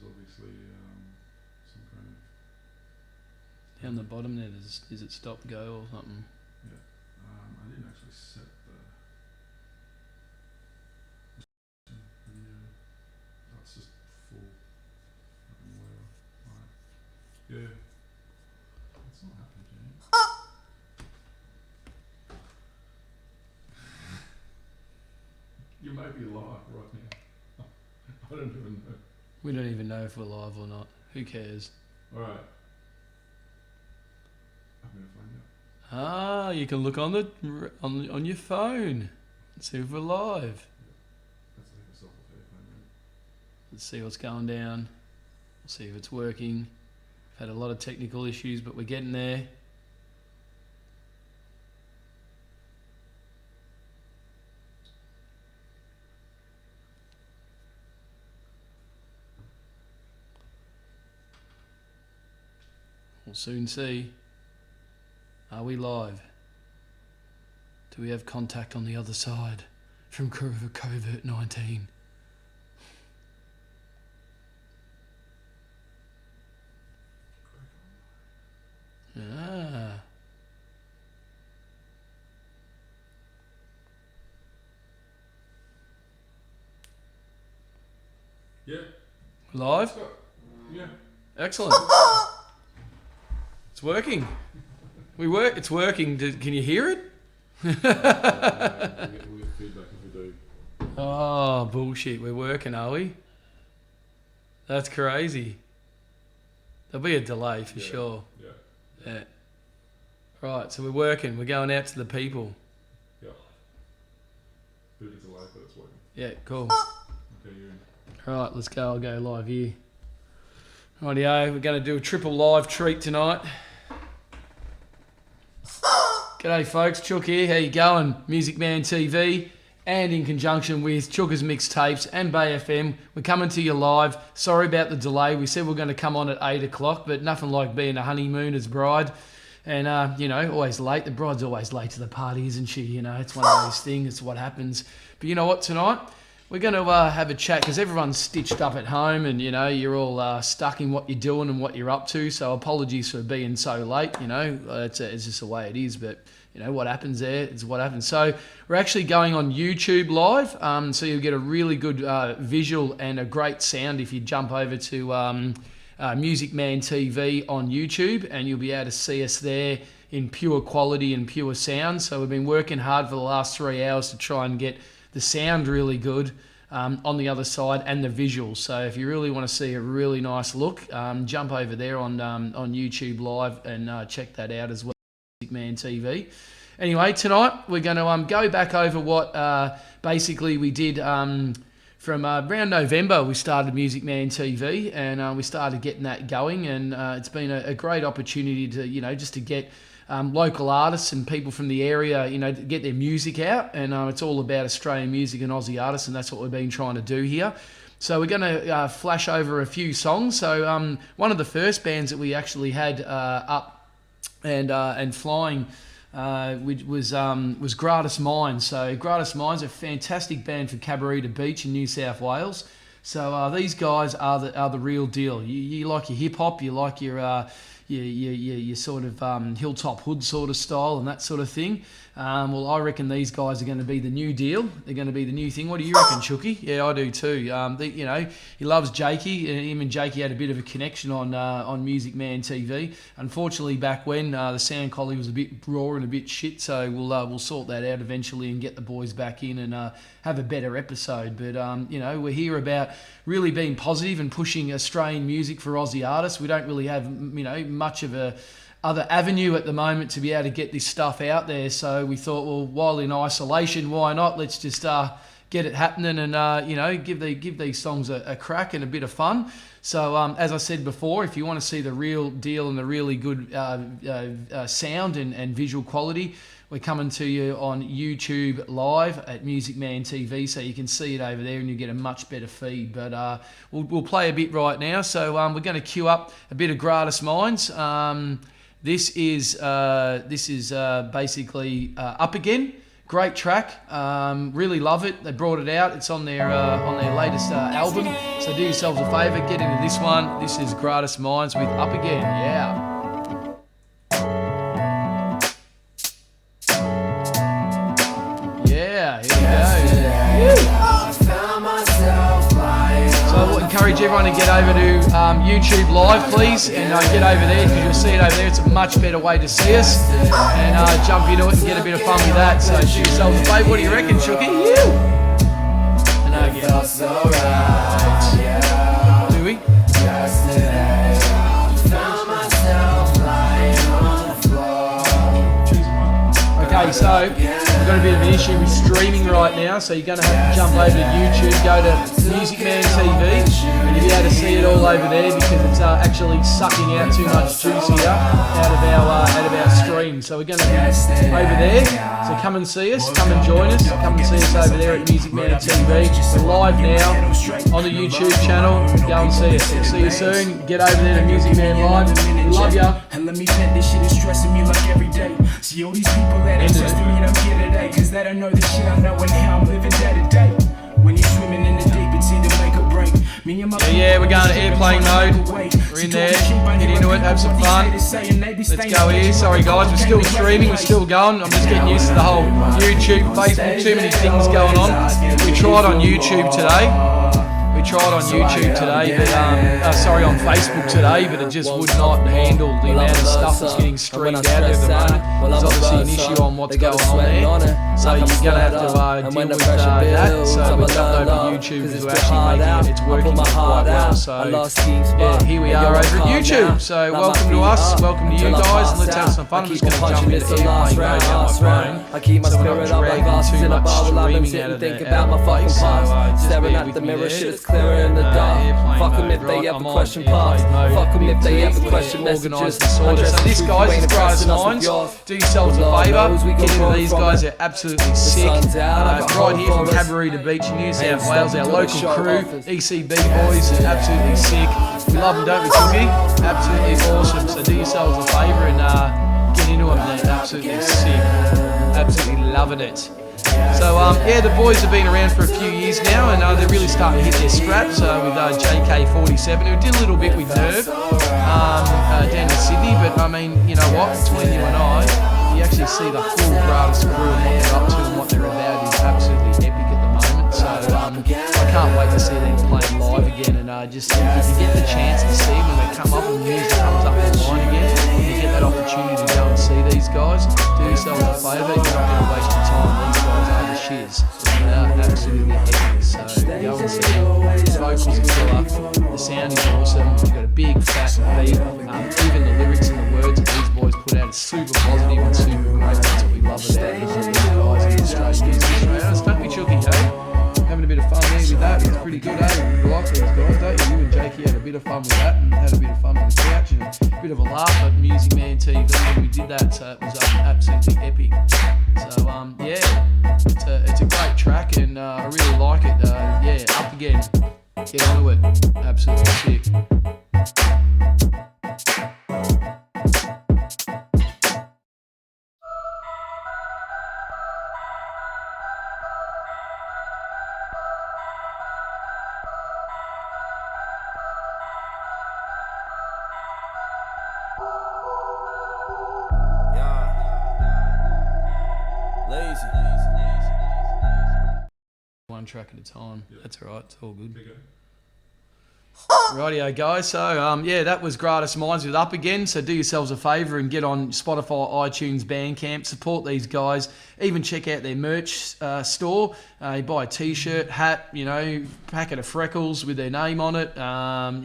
there's obviously some kind of... Down the bottom there, is it stop go or something? Yeah. I didn't actually set the video. That's just full. Whatever. Right. Yeah. It's not happening, James. You may be live right now. I don't even know. We don't even know if we're live or not. Who cares? Alright. I'm going to find out. Ah, you can look on on your phone and see if we're live. That's like a self-repair phone, right? Let's see what's going down. We'll see if it's working. We've had a lot of technical issues, but we're getting there. We'll soon see. Are we live? Do we have contact on the other side from COVID-19? Ah. Yeah. Live? Yeah. Excellent. It's working. It's working. Can you hear it? We'll get feedback if we do. Oh, bullshit. We're working, are we? That's crazy. There'll be a delay for sure. Yeah. Right, so we're working. We're going out to the people. Yeah. Bit of a delay, but it's working. Yeah, cool. Okay, you're in. Right, let's go. I'll go live here. Rightio, we're going to do a triple live treat tonight. G'day folks, Chook here. How you going? Music Man TV, and in conjunction with Chooka's Mixtapes and Bay FM, we're coming to you live. Sorry about the delay. We said we're going to come on at 8 o'clock, but nothing like being a honeymooner's bride. And, always late. The bride's always late to the party, isn't she? You know, it's one of those things. It's what happens. But you know what, tonight? We're going to have a chat because everyone's stitched up at home and, you're all stuck in what you're doing and what you're up to. So apologies for being so late, it's just the way it is. But, what happens there is what happens. So we're actually going on YouTube live. So you'll get a really good visual and a great sound if you jump over to Music Man TV on YouTube, and you'll be able to see us there in pure quality and pure sound. So we've been working hard for the last 3 hours to try and get the sound really good on the other side and the visuals. So if you really want to see a really nice look, jump over there on YouTube Live and check that out as well, Music Man TV. Anyway, tonight we're going to go back over what basically we did from around November. We started Music Man TV and we started getting that going, and it's been a great opportunity to, just to get local artists and people from the area, to get their music out. And it's all about Australian music and Aussie artists, and that's what we've been trying to do here. So we're going to flash over a few songs. So one of the first bands that we actually had up and flying was Gratis Minds. So Gratis Minds are a fantastic band for Cabarita Beach in New South Wales. So these guys are the real deal. You like your hip hop, you like your sort of hilltop hood sort of style and that sort of thing. Well, I reckon these guys are going to be the new deal. They're going to be the new thing. What do you reckon, Chooky? Yeah, I do too. He loves Jakey, and him and Jakey had a bit of a connection on Music Man TV. Unfortunately, back when the sound quality was a bit raw and a bit shit, so we'll sort that out eventually and get the boys back in and have a better episode. But we're here about really being positive and pushing Australian music for Aussie artists. We don't really have much of a other avenue at the moment to be able to get this stuff out there. So we thought, well, while in isolation, why not? Let's just get it happening and give these songs a crack and a bit of fun. So as I said before, if you want to see the real deal and the really good sound and visual quality, we're coming to you on YouTube Live at Music Man TV, so you can see it over there and you get a much better feed. But we'll play a bit right now. So we're going to queue up a bit of Gratis Minds. This is basically Up Again. Great track. Really love it. They brought it out. It's on their latest album. So do yourselves a favour, get into this one. This is Gratis Minds with Up Again. Yeah. Yeah, here we go. So I will encourage everyone to get over to YouTube Live, please, and get over there because you'll see it over there. It's a much better way to see us, and jump into it and get a bit of fun with that. So do yourselves a favour. What do you reckon, Shooky? And again. Do we? Okay, so we've got a bit of an issue with streaming right now, so you're going to have to jump over to YouTube, go to Music Man TV, and you'll be able to see it all over there because it's actually sucking out too much juice here out of our stream. So we're going to be over there. So come and see us, come and join us, come and see us over there at Music Man TV. We're live now on the YouTube channel. Go and see us. We'll see you soon. Get over there to Music Man Live. We love ya. And let me vent, this shit is stressing me like every day. See all these people that ain't trusting me, I'm here today. Cause they don't know the shit I know and how I'm living day to day. When you're swimming in the deep, it's either make or break. Me and my yeah, we're going to airplane mode. We're in there. Get into it, have some fun. Let's go here. Sorry guys, we're still streaming, we're still going. I'm just getting used to the whole YouTube, Facebook, too many things going on. We tried on YouTube today. We tried on YouTube today, but on Facebook today, but it just would not handle the amount of stuff that's getting streamed out there at the moment. There's obviously an issue on what's going on there, so you're going to have to deal with that. So we jumped over to YouTube because we're actually making it, it's working quite well. So yeah, here we are over at YouTube. So welcome to us, welcome to you guys, and let's have some fun. I'm just going to jump into airplane mode on my phone, so we're not dragging too much streaming out of the place. So just bear with me there. Clearer in the dark. Fuck them if they ever question parts. Fuck them if they ever question messages. So this guys is Gratis Minds. Do yourselves a favour. Get into these guys. They're absolutely sick. Right here from Cabarita Beach in New South Wales. Our local crew, ECB boys, are absolutely sick. We love them, don't we, Cookie? Absolutely awesome. So do yourselves a favour and get into them. They're absolutely sick. Absolutely loving it. So yeah, the boys have been around for a few years now, and they're really starting to hit their straps with JK47, who did a little bit with Nerve down in Sydney. But I mean, you know what? Between you and I, you actually see the full Gratis crew and what they're up to and what they're about is absolutely epic at the moment. So I can't wait to see them playing live again, and just if you get the chance to see when they come up and the music comes up online again, you get that opportunity to go and see these guys. Do yourself a favour. You're not going to waste your time. These guys are the shiz. Absolutely epic. So go and see them. The vocals are killer. The sound is awesome. You've got a big fat beat. Even the lyrics and the words that these boys put out is super positive and super great. That's what we love about these guys in Australia. Australians, don't be chooky, hey? Having a bit of fun there with that. It's pretty good, eh? You like these guys, don't you? You and Jakey had a bit of fun with that and had a bit of fun on the couch and a bit of a laugh at Music Man TV when we did that. So it was absolutely epic. So yeah, it's a great track and I really like it. Yeah, Up Again. Get onto it. Absolutely sick. One track at a time. Yeah. That's alright, it's all good. Bigger. Rightio guys, so yeah, that was Gratis Minds with Up Again. So do yourselves a favour and get on Spotify, iTunes, Bandcamp, support these guys, even check out their merch store. You buy a t-shirt, hat, you know, packet of freckles with their name on it,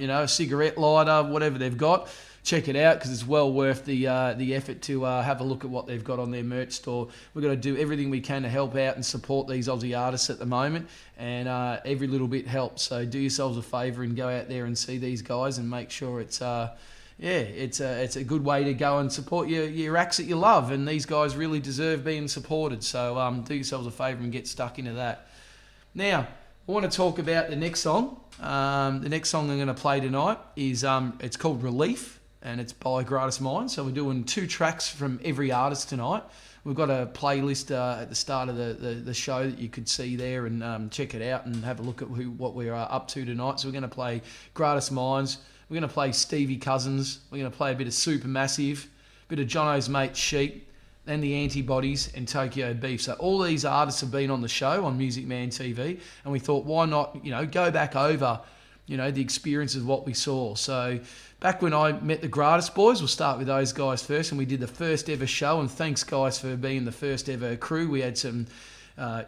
you know, a cigarette lighter, whatever they've got. Check it out because it's well worth the effort to have a look at what they've got on their merch store. We've got to do everything we can to help out and support these Aussie artists at the moment, and every little bit helps. So do yourselves a favour and go out there and see these guys and make sure it's it's a good way to go and support your acts that you love, and these guys really deserve being supported. So do yourselves a favour and get stuck into that. Now, I want to talk about the next song. The next song I'm going to play tonight is it's called Relief. And it's by Gratis Minds. So we're doing 2 tracks from every artist tonight. we've got a playlist at the start of the show that you could see there and check it out and have a look at what we are up to tonight. So we're going to play Gratis Minds. We're going to play Stevie Cousins. We're going to play a bit of Supermassive, a bit of Jono's Mate Sheep, and the Antibodies and Tokyo Beef. So all these artists have been on the show on Music Man TV, and we thought, why not, go back over, the experience of what we saw. So back when I met the Gratis Boys, we'll start with those guys first, and we did the first ever show, and thanks guys for being the first ever crew. We had some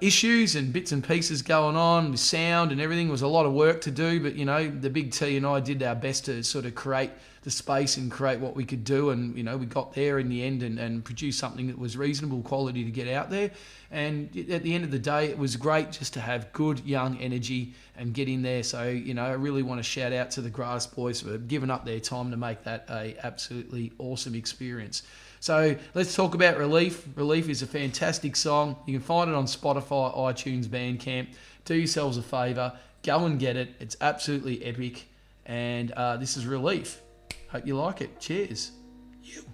issues and bits and pieces going on with sound and everything. It was a lot of work to do, but the Big T and I did our best to sort of create the space and create what we could do, and we got there in the end and produced something that was reasonable quality to get out there. And at the end of the day, it was great just to have good young energy and get in there. So I really want to shout out to the Gratis Boys for giving up their time to make that a absolutely awesome experience. So let's talk about Relief. Relief is a fantastic song. You can find it on Spotify, iTunes, Bandcamp. Do yourselves a favour, go and get it. It's absolutely epic. And this is Relief. Hope you like it. Cheers. You.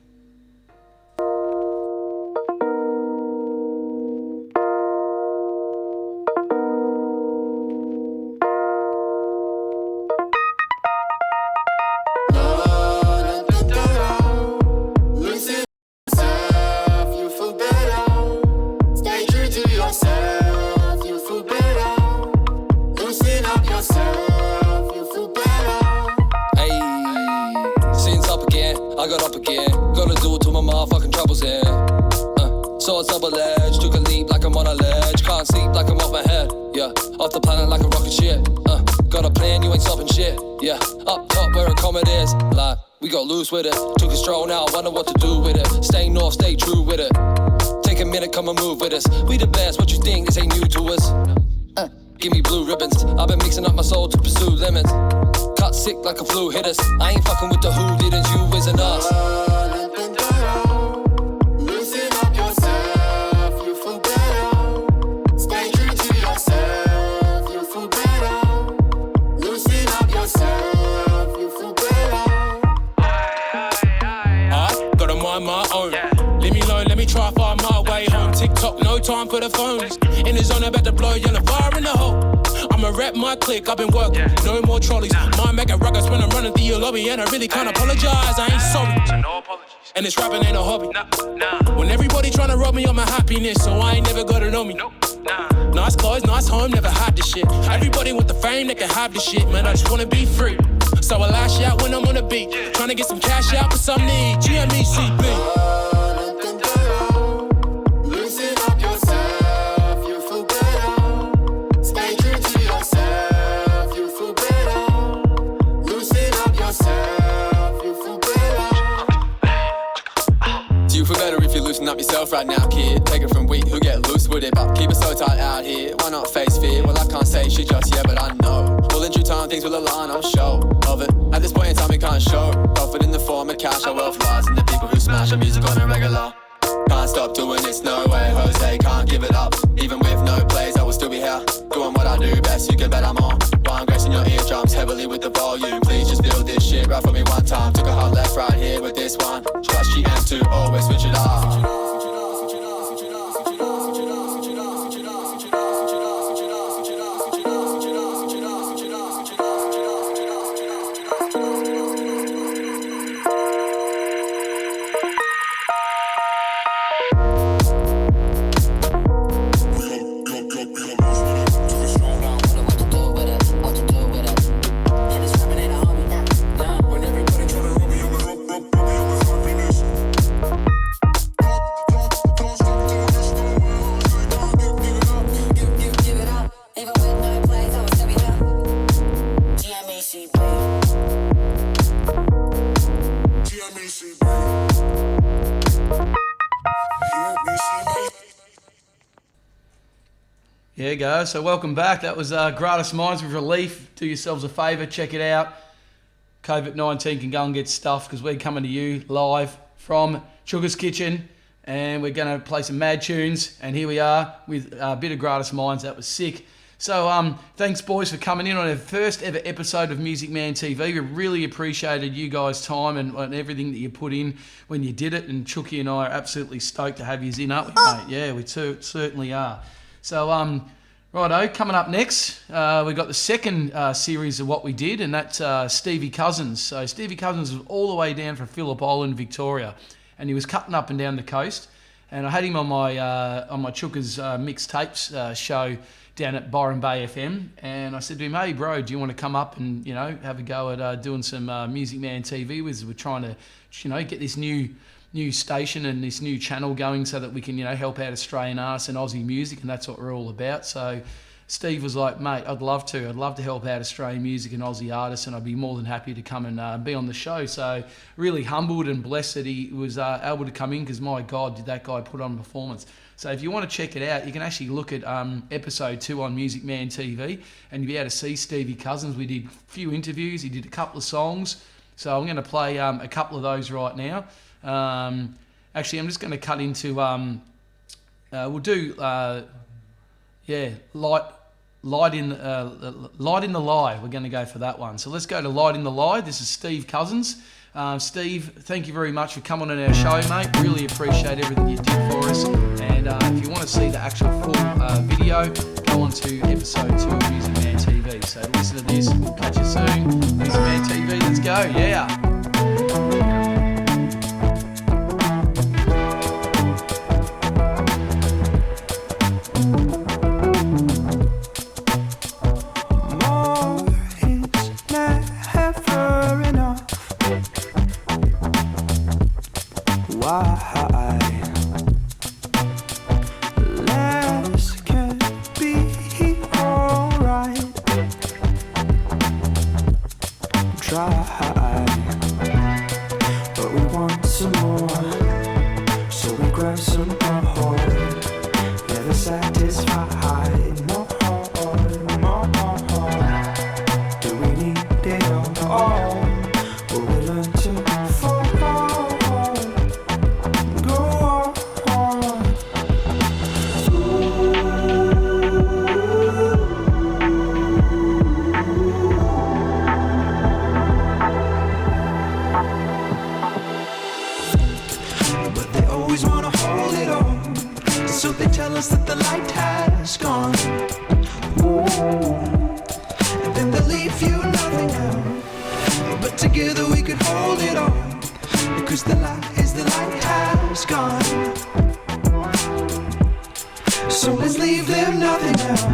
I got up again, gotta do it till my motherfucking trouble's in. So I double-edged, took a leap like I'm on a ledge. Can't sleep like I'm off my head, yeah. Off the planet like a rocket ship, got a plan, you ain't stopping shit, yeah. Up top where a comet is, like, we got loose with it. Took a stroll now, wonder what to do with it. Stay north, stay true with it. Take a minute, come and move with us. We the best, what you think, this ain't new to us. Give me blue ribbons, I've been mixing up my soul to pursue lemons. Cut sick like a flu hit us. I ain't fucking with the who didn't, you isn't us. Loosen up yourself, you feel better. Stay true to yourself, you feel better. Loosen up yourself, you feel better. I gotta mind my own. Leave me alone, let me try to find my way home. TikTok, no time for the phones. In the zone, about to blow, yellow fire in the hole. I'ma rep my clique, I've been working, no more trolleys. My mega ruggers when I'm running through your lobby, and I really can't apologize, I ain't sorry. So no apologies. And this rapping ain't a hobby. Nah. When everybody tryna rob me on my happiness, so I ain't never gonna know me. Nope. Nah. Nice clothes, nice home, never had this shit. Everybody want the fame, they can have this shit, man, I just wanna be free. So I lash out when I'm on the beat, tryna get some cash out for some need. GMECB. Up yourself right now, kid. Take it from we who get loose with it, but keep it so tight out here. Why not face fear? Well, I can't say shit just yet, but I know. Well, in due time, things will align, I'm sure of it. At this point in time, we can't show profit in the form of cash. Our wealth lies in the people who smash our music on a regular. Can't stop doing this, no way, Jose, can't give it up. Even with no plays, I will still be here, doing what I do best, you can bet I'm on. While I'm gracing your eardrums heavily with the volume. Please just build this shit right for me one time. Took a hard left right here with this one. Trust GM2, always switch it up. There you go. So welcome back. That was Gratis Minds with Relief. Do yourselves a favour, check it out. COVID-19 can go and get stuffed because we're coming to you live from Sugar's Kitchen, and we're going to play some mad tunes. And here we are with a bit of Gratis Minds. That was sick. So thanks, boys, for coming in on our first ever episode of Music Man TV. We really appreciated you guys' time and everything that you put in when you did it. And Chucky and I are absolutely stoked to have you in, aren't we, mate? Yeah, we certainly are. So, righto, coming up next, we've got the second series of what we did, and that's Stevie Cousins. So Stevie Cousins was all the way down from Phillip Island, Victoria, and he was cutting up and down the coast. And I had him on my Chooka's mixtapes show down at Byron Bay FM, and I said to him, "Hey, bro, do you want to come up and have a go at doing some Music Man TV? We're trying to get this new station and this new channel going so that we can help out Australian artists and Aussie music, and that's what we're all about." So Steve was like, "Mate, I'd love to help out Australian music and Aussie artists, and I'd be more than happy to come and be on the show." So really humbled and blessed that he was able to come in, because my God, did that guy put on a performance. So if you want to check it out, you can actually look at episode 2 on Music Man TV, and you'll be able to see Stevie Cousins. We did a few interviews, he did a couple of songs. So I'm going to play a couple of those right now. Actually, I'm just going to cut into, we'll do, Light in the Lie. We're going to go for that one. So let's go to Light in the Lie. This is Steve Cousins. Steve, thank you very much for coming on our show, mate. Really appreciate everything you did for us. And if you want to see the actual full video, go on to episode 2 of Music Man TV. So listen to this. We'll catch you soon. Music Man TV, let's go. Yeah. Less can be alright. Try, but we want some more, so we grab some more. Never satisfied, more. Do we need it all? Will we learn to fall? So they tell us that the light has gone. And then they'll leave you nothing out. But together we could hold it on, because the light has gone. So let's leave them nothing out.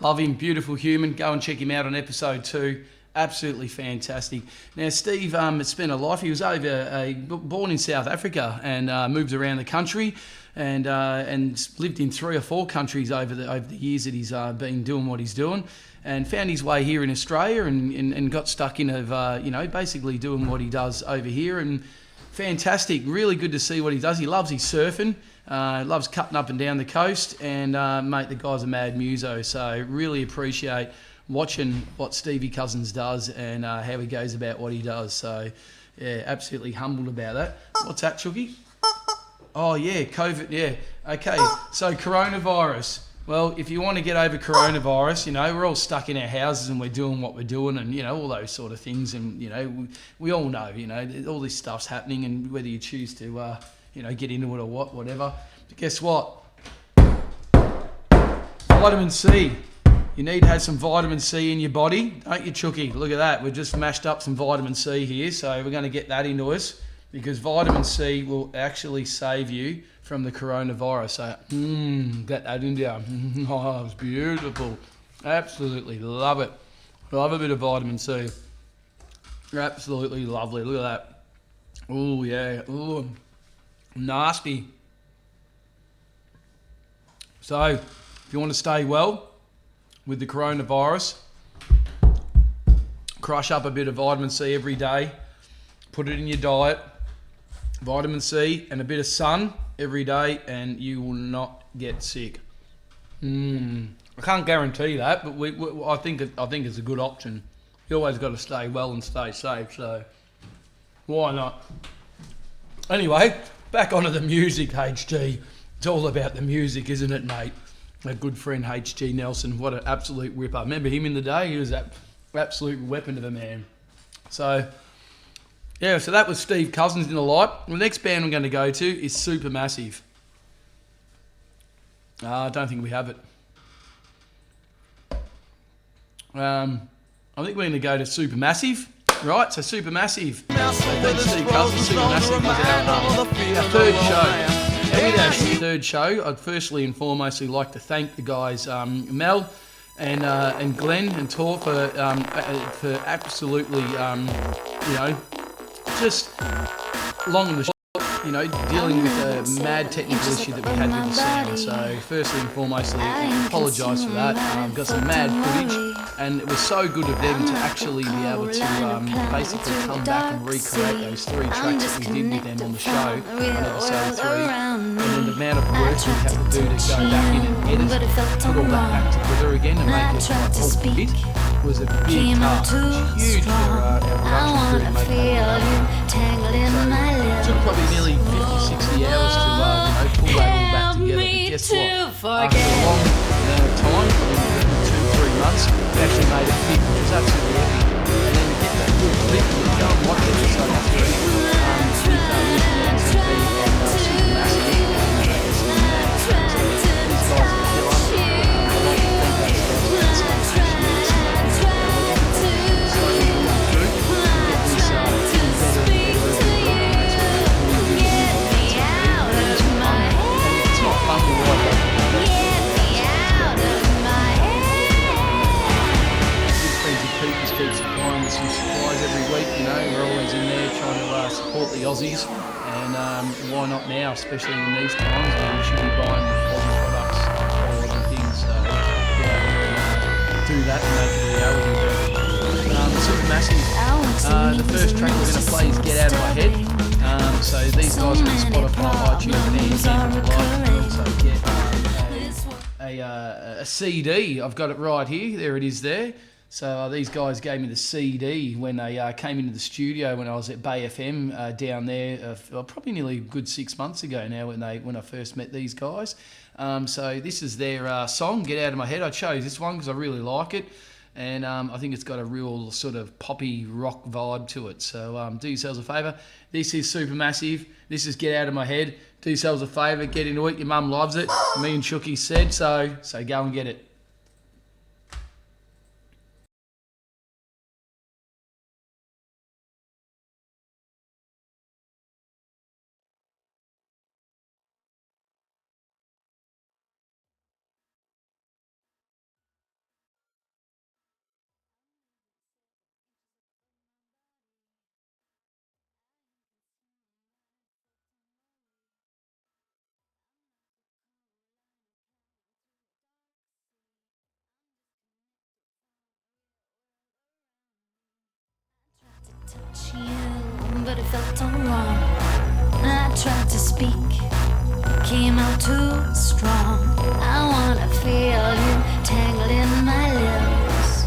Love him, beautiful human. Go and check him out on episode 2. Absolutely fantastic. Now, Steve, it's been a life. He was born in South Africa and moved around the country and lived in 3 or 4 countries over the years that he's been doing what he's doing, and found his way here in Australia and got stuck in basically doing what he does over here. And fantastic, really good to see what he does. He loves his surfing. Loves cutting up and down the coast, and mate, the guy's a mad muso, so really appreciate watching what Stevie Cousins does and how he goes about what he does. So, yeah, absolutely humbled about that. What's that, Chucky? Oh, yeah, COVID, yeah. Okay, so coronavirus. Well, if you want to get over coronavirus, you know, we're all stuck in our houses and we're doing what we're doing and, you know, all those sort of things. And, you know, we all know, you know, all this stuff's happening and whether you choose to, you know, get into it or whatever. But guess what? Vitamin C. You need to have some vitamin C in your body, don't you, Chucky? Look at that. We've just mashed up some vitamin C here, so we're going to get that into us because vitamin C will actually save you from the coronavirus. So, get that in there. Oh, it's beautiful. Absolutely love it. Love a bit of vitamin C. Absolutely lovely. Look at that. Oh, yeah. Oh, nasty. So, if you want to stay well with the coronavirus, crush up a bit of vitamin C every day. Put it in your diet. Vitamin C and a bit of sun every day and you will not get sick. I can't guarantee that, but I think it's a good option. You always got to stay well and stay safe, so why not? Anyway, back onto the music, HG. It's all about the music, isn't it, mate? My good friend HG Nelson, what an absolute whipper. Remember him in the day? He was an absolute weapon of a man. So, yeah, so that was Steve Cousins in the light. The next band I'm going to go to is Supermassive. I don't think we have it. I think we're going to go to Supermassive. Right, so Supermassive. So thanks Steve Cousins. Supermassive was our third show. And with our third show, I'd firstly and foremostly like to thank the guys Mel and Glenn and Tor for absolutely, you know, just long and the short, you know, dealing with a mad technical issue that we had with the sound. So firstly and foremostly, I apologise for that. Got some mad footage, and it was so good of them to actually be able to basically come back and recreate those 3 tracks that we did with them on the show on episode 3. And then the amount of work we had to do to go back in and edit, put all that back together again and make it like all fit was a big task. It was huge for our production crew to make that happen. So it took probably nearly 50-60 hours to you know, pull that all back together. But guess what? After a long time, probably 2-3 months, we actually made it fit, which was absolutely epic. And then to get that good clip and go and watch it, so that's very good. With MMTV and Supermassive, it's mad. So these guys are killer. I like to thank those guys for that keep supplying us some supplies every week, you know, we're always in there trying to support the Aussies, and why not now, especially in these times when we should be buying Aussie products or other things, so yeah, do that and make it a reality. Supermassive, the first track we're going to play is Get Out of My Head, so these guys are on Spotify, iTunes and Bandcamp, so get a CD, I've got it right here, there it is there. So these guys gave me the CD when they came into the studio when I was at Bay FM down there, probably nearly a good 6 months ago now when I first met these guys. So this is their song, Get Out of My Head. I chose this one because I really like it, and I think it's got a real sort of poppy rock vibe to it. So do yourselves a favour. This is Supermassive. This is Get Out of My Head. Do yourselves a favour, get into it. Your mum loves it. Me and Chucky said so. So go and get it. Touch you, but it felt all wrong. I tried to speak, came out too strong. I wanna feel you tangled in my lips.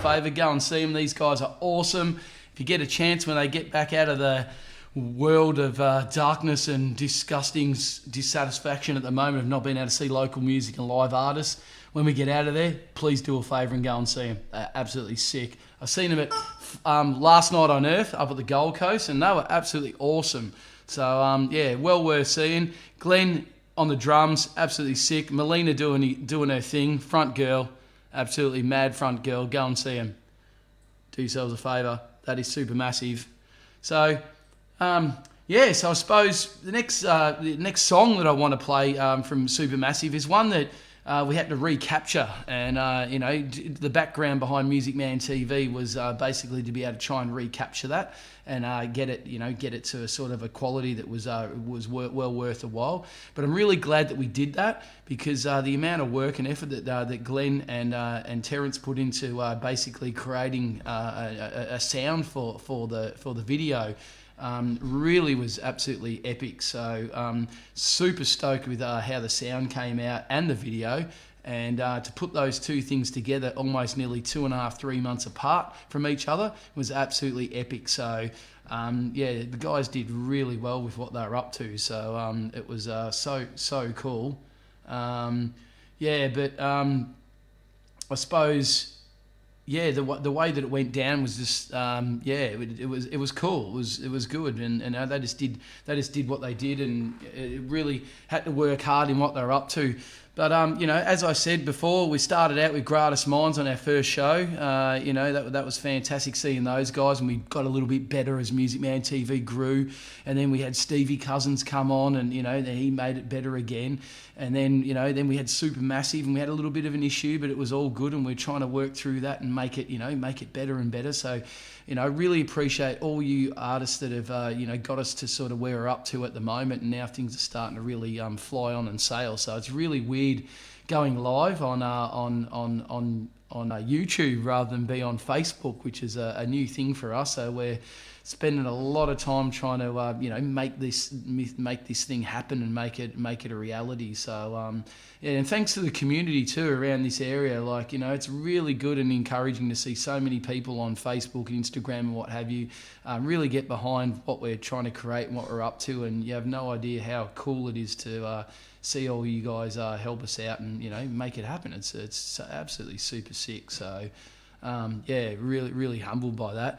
favour, go and see them. These guys are awesome. If you get a chance when they get back out of the world of darkness and disgusting dissatisfaction at the moment of not being able to see local music and live artists, when we get out of there, please do a favour and go and see them. They're absolutely sick. I seen them at last night on Earth up at the Gold Coast, and they were absolutely awesome. So yeah, well worth seeing. Glenn on the drums, absolutely sick. Melina doing her thing, front girl, absolutely mad front girl. Go and see them. Do yourselves a favour. That is super massive. So yeah, so I suppose the next song that I want to play from Supermassive is one that we had to recapture, and the background behind Music Man TV was basically to be able to try and recapture that and get it to a sort of a quality that was well worth a while. But I'm really glad that we did that, because the amount of work and effort that Glenn and Terence put into basically creating a sound for the video. Really was absolutely epic. So super stoked with how the sound came out and the video, and to put those two things together almost nearly 2.5-3 months apart from each other was absolutely epic. So yeah, the guys did really well with what they were up to. So it was so cool. Yeah, but I suppose, yeah, the way that it went down was just it was cool. It was good, and they just did what they did, and it really had to work hard in what they were up to. But as I said before, we started out with Gratis Minds on our first show. That was fantastic seeing those guys, and we got a little bit better as Music Man TV grew. And then we had Stevie Cousins come on, and then he made it better again. And then we had Supermassive, and we had a little bit of an issue, but it was all good, and we're trying to work through that and make it better and better. So, I really appreciate all you artists that have got us to sort of where we're up to at the moment, and now things are starting to really fly on and sail. So it's really weird going live on YouTube rather than be on Facebook, which is a new thing for us. So we're spending a lot of time trying to make this thing happen and make it a reality. So yeah, and thanks to the community too around this area. It's really good and encouraging to see so many people on Facebook and Instagram and what have you really get behind what we're trying to create and what we're up to. And you have no idea how cool it is to see all you guys help us out and make it happen. It's absolutely super sick. So yeah, really humbled by that.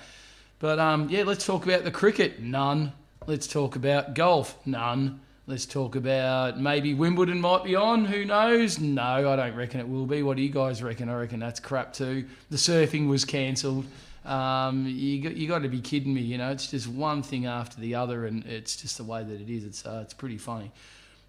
But yeah, let's talk about the cricket. None. Let's talk about golf. None. Let's talk about maybe Wimbledon might be on. Who knows? No, I don't reckon it will be. What do you guys reckon? I reckon that's crap too. The surfing was cancelled. You got to be kidding me. It's just one thing after the other, and it's just the way that it is. It's pretty funny.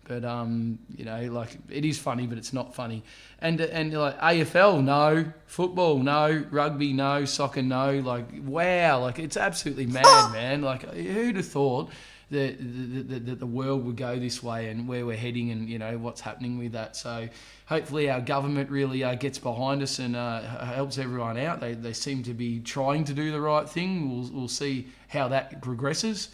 But it is funny, but it's not funny. And like AFL, no. Football, no. Rugby, no. Soccer, no. Wow, it's absolutely mad, man. Who'd have thought that the world would go this way and where we're heading and what's happening with that. So hopefully our government really gets behind us and helps everyone out. They seem to be trying to do the right thing. We'll see how that progresses.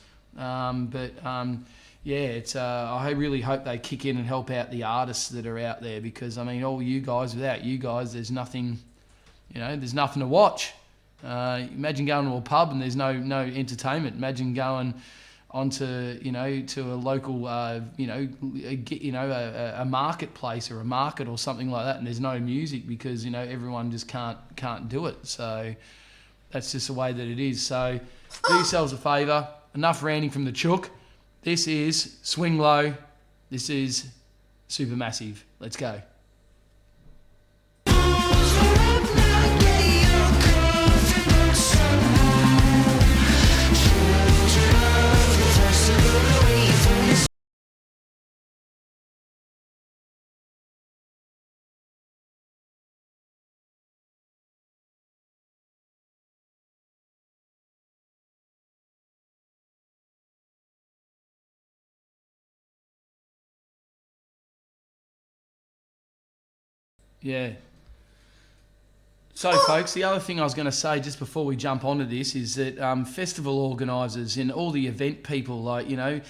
Yeah, I really hope they kick in and help out the artists that are out there, because all you guys, without you guys, there's nothing, there's nothing to watch. Imagine going to a pub and there's no entertainment. Imagine going onto to a local a marketplace or a market or something like that, and there's no music because everyone just can't do it. So that's just the way that it is. So do yourselves a favour. Enough ranting from the chook. This is Swing Low. This is Supermassive. Let's go. Yeah. So, folks, the other thing I was going to say just before we jump onto this is that festival organisers and all the event people, like, you know,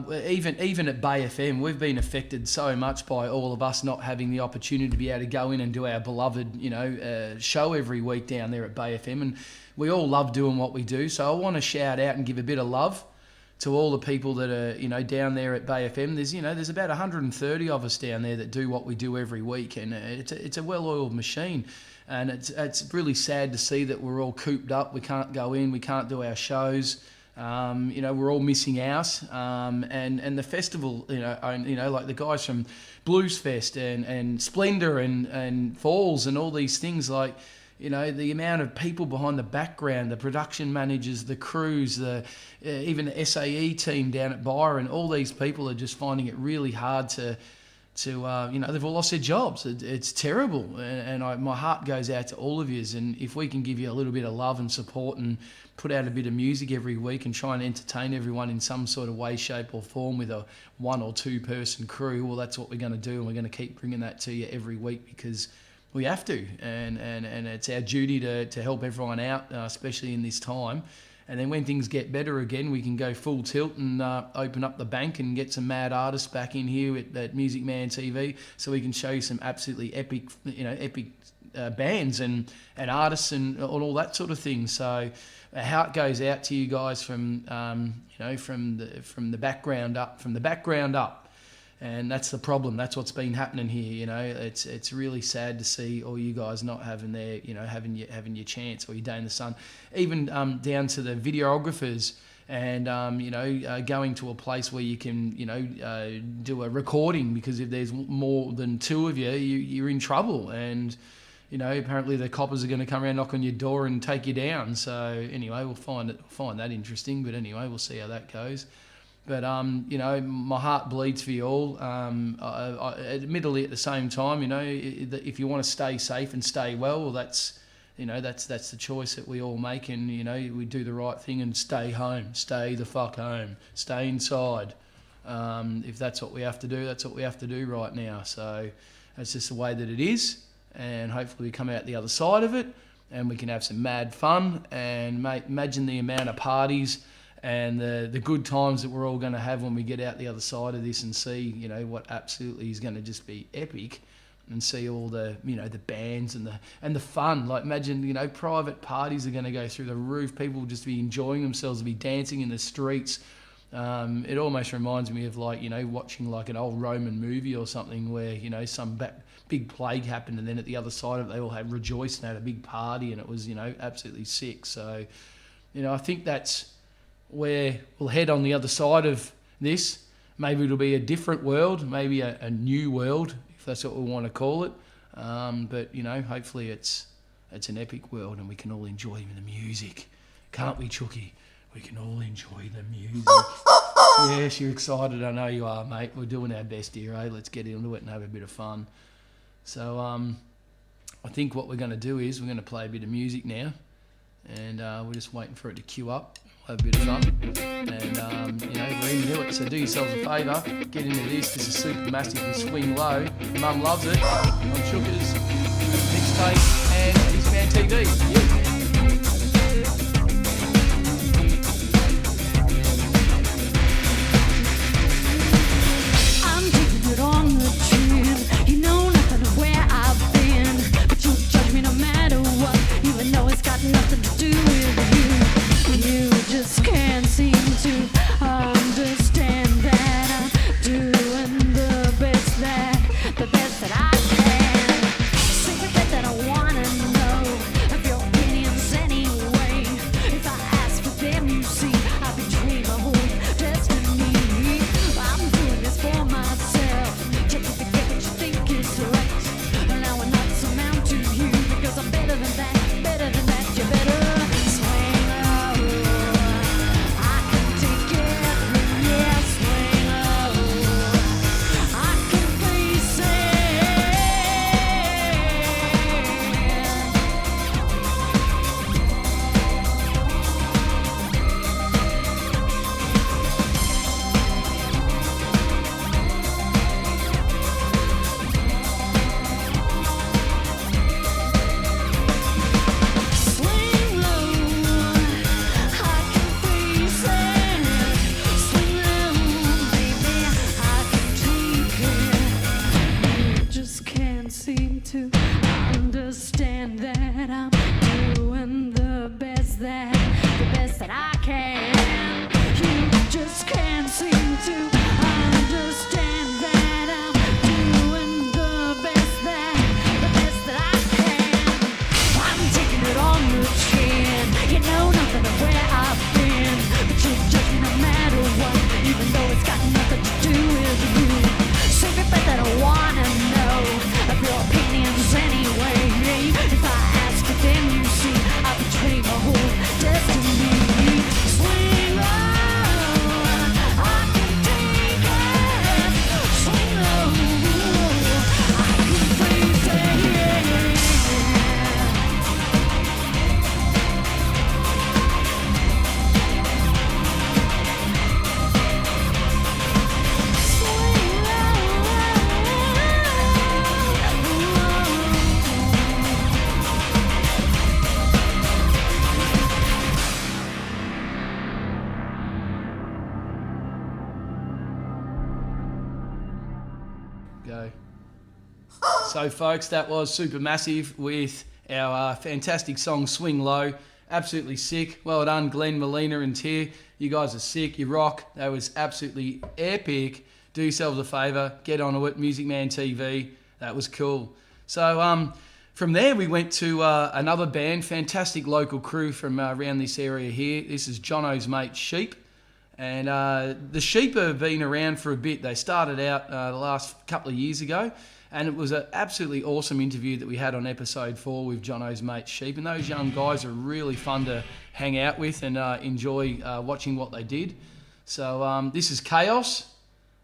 even at Bay FM, we've been affected so much by all of us not having the opportunity to be able to go in and do our beloved, you know, show every week down there at Bay FM. And we all love doing what we do. So I want to shout out and give a bit of love to all the people that are, you know, down there at Bay FM. There's about 130 of us down there that do what we do every week, and it's a well-oiled machine. And it's really sad to see that we're all cooped up. We can't go in. We can't do our shows. You know, we're all missing out. And the festival, you know, like the guys from Blues Fest and Splendour and Falls and all these things, like, you know, the amount of people behind the background, the production managers, the crews, even the SAE team down at Byron, all these people are just finding it really hard to you know, they've all lost their jobs. It's terrible, and my heart goes out to all of you. And if we can give you a little bit of love and support and put out a bit of music every week and try and entertain everyone in some sort of way, shape or form with a 1 or 2 person crew, well, that's what we're going to do, and we're going to keep bringing that to you every week because we have to, and it's our duty to help everyone out, especially in this time. And then when things get better again, we can go full tilt and open up the bank and get some mad artists back in here at Music Man TV, so we can show you some absolutely epic bands and artists and all that sort of thing. So our heart goes out to you guys from the background up. And that's the problem. That's what's been happening here. You know, it's really sad to see all you guys not having having your chance or your day in the sun. Even down to the videographers and going to a place where you can do a recording, because if there's more than 2 of you, you're in trouble. And apparently the coppers are going to come around, knock on your door, and take you down. So anyway, we'll find that interesting. But anyway, we'll see how that goes. But, my heart bleeds for you all. Admittedly, at the same time, if you want to stay safe and stay well, that's the choice that we all make. And, we do the right thing and stay home. Stay the fuck home. Stay inside. If that's what we have to do, that's what we have to do right now. So that's just the way that it is. And hopefully we come out the other side of it and we can have some mad fun. And imagine the amount of parties and the good times that we're all going to have when we get out the other side of this and see, what absolutely is going to just be epic, and see all the, the bands and the fun. Like, imagine, private parties are going to go through the roof. People will just be enjoying themselves, be dancing in the streets. It almost reminds me of watching like an old Roman movie or something where, some big plague happened, and then at the other side of it, they all had rejoiced and had a big party, and it was, absolutely sick. So, I think that's where we'll head on the other side of this. Maybe it'll be a different world, maybe a new world, if that's what we want to call it. But hopefully it's an epic world, and we can all enjoy the music, can't we, Chucky? We can all enjoy the music. Yes, you're excited. I know you are, mate. We're doing our best here, eh? Let's get into it and have a bit of fun. So I think what we're going to do is we're going to play a bit of music now, and we're just waiting for it to queue up. Have a bit of fun, and we're into it. So do yourselves a favour, get into this. This is super massive and swing low. Mum loves it. On Shookers, mixtape, and Music Man TV. Yeah. That I can. Secret that I wanna know if you're any Go. So, folks, that was Supermassive with our fantastic song Swing Low. Absolutely sick. Well done, Glenn, Molina and Tier. You guys are sick. You rock. That was absolutely epic. Do yourselves a favour. Get onto it. Music Man TV. That was cool. So, from there, we went to another band, fantastic local crew from around this area here. This is Jono's mate Sheep. And the Sheep have been around for a bit. They started out the last couple of years ago, and it was an absolutely awesome interview that we had on episode 4 with Jono's mate Sheep. And those young guys are really fun to hang out with and enjoy watching what they did. So this is Chaos,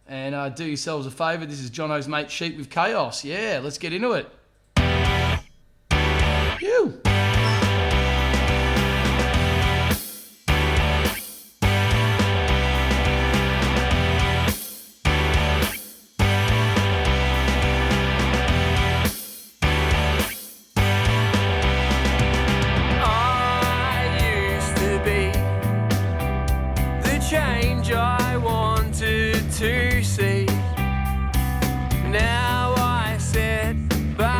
and do yourselves a favour. This is Jono's mate Sheep with Chaos. Yeah, let's get into it. Phew. Change I wanted to see. Now I sit back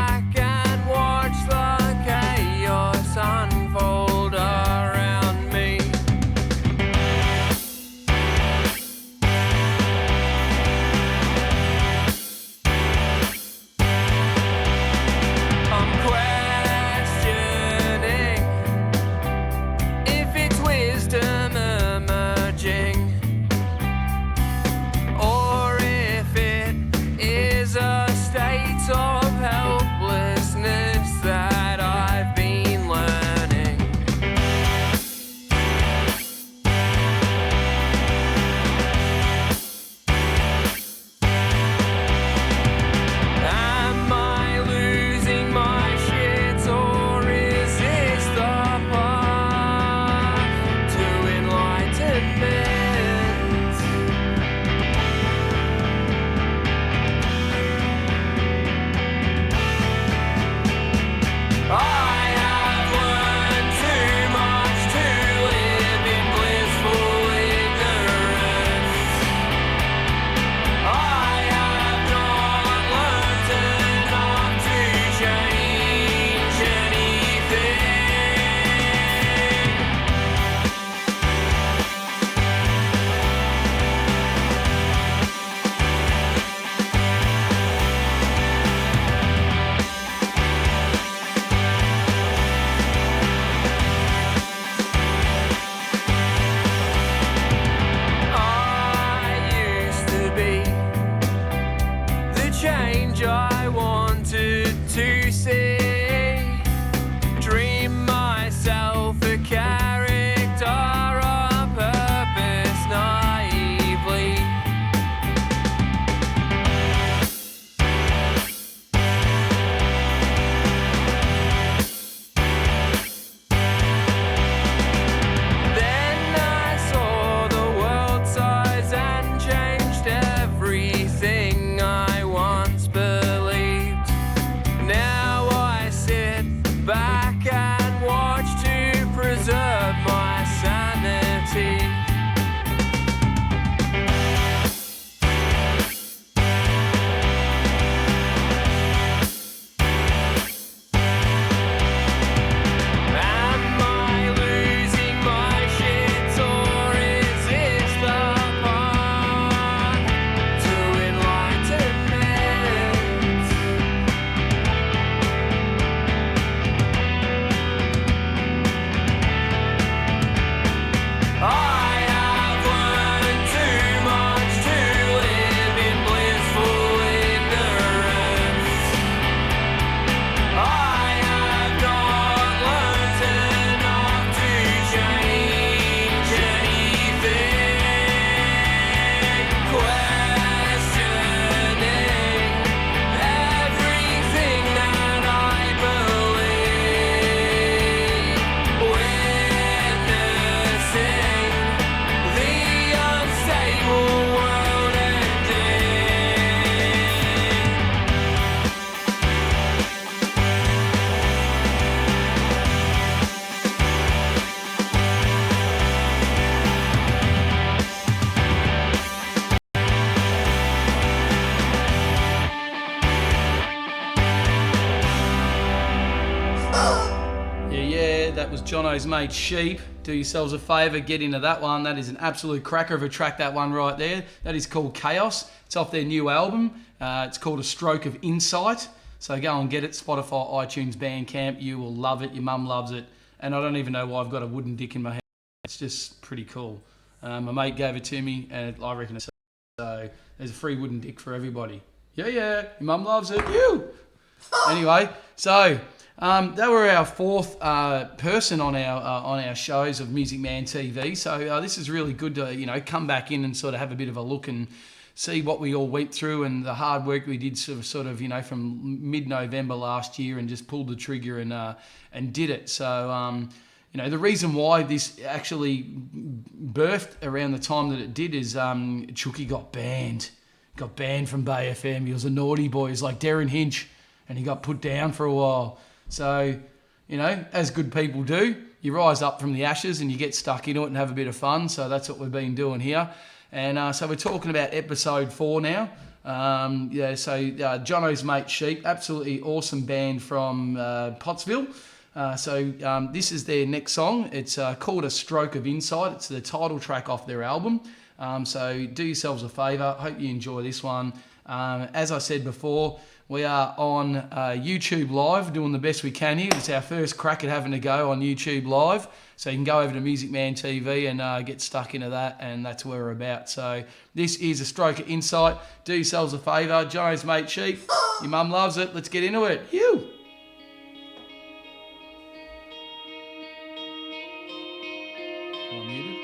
that was Jono's mate Sheep. Do yourselves a favour, get into that one. That is an absolute cracker of a track, that one right there. That is called Chaos. It's off their new album. It's called A Stroke of Insight. So go and get it. Spotify, iTunes, Bandcamp. You will love it. Your mum loves it. And I don't even know why I've got a wooden dick in my hand. It's just pretty cool. My mate gave it to me, and I reckon it's so. There's a free wooden dick for everybody. Yeah. Your mum loves it. You. Anyway, so they were our fourth person on our shows of Music Man TV. So this is really good to come back in and sort of have a bit of a look and see what we all went through and the hard work we did sort of from mid-November last year and just pulled the trigger and did it. So the reason why this actually birthed around the time that it did is Chucky got banned from Bay FM. He was a naughty boy. He was like Darren Hinch, and he got put down for a while. So, as good people do, you rise up from the ashes and you get stuck into it and have a bit of fun. So that's what we've been doing here. And so we're talking about episode 4 now. Jono's mate Sheep, absolutely awesome band from Pottsville. This is their next song. It's called A Stroke of Insight. It's the title track off their album. So do yourselves a favour. Hope you enjoy this one. As I said before, we are on YouTube Live, doing the best we can here. It's our first crack at having to go on YouTube Live. So you can go over to Music Man TV and get stuck into that, and that's where we're about. So this is A Stroke of Insight. Do yourselves a favour. Jono's mate Sheep, your mum loves it. Let's get into it. You. Am I muted?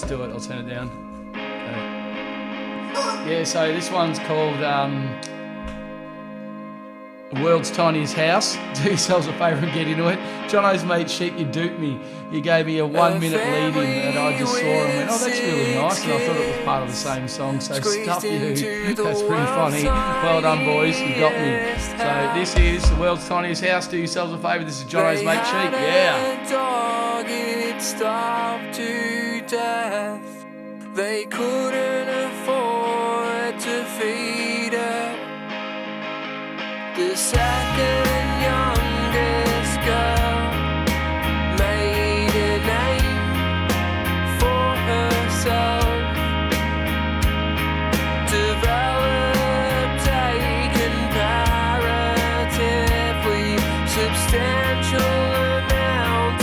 Do it, I'll turn it down. Okay. Yeah, so this one's called World's Tiniest House. Do yourselves a favour and get into it. Jono's mate Sheep, you duped me. You gave me a 1 minute lead in and I just saw it and went, oh, that's really nice. And I thought it was part of the same song, so stuff you. That's pretty funny. Well done, boys, you got me. So this is The World's Tiniest House. Do yourselves a favour. This is Jono's mate Sheep. Yeah. Dog, it starved to death. They couldn't afford to feed it. The second youngest girl made a name for herself, developed a comparatively substantial amount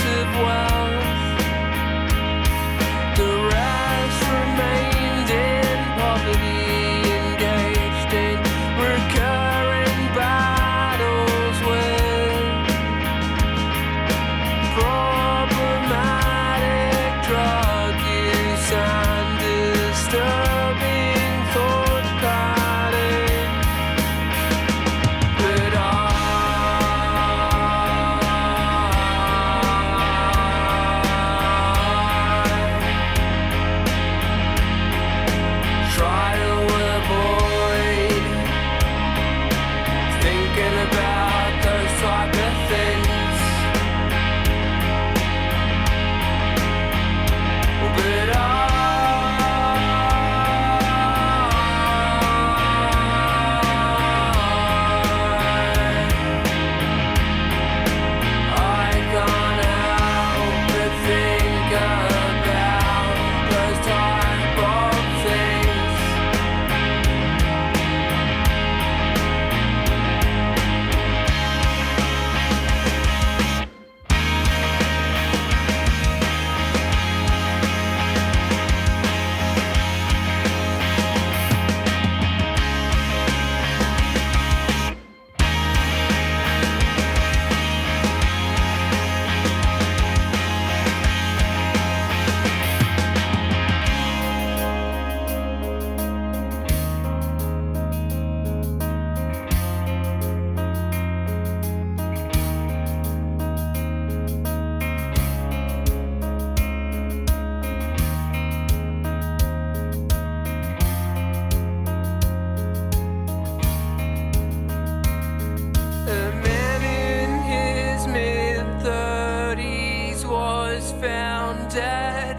was found dead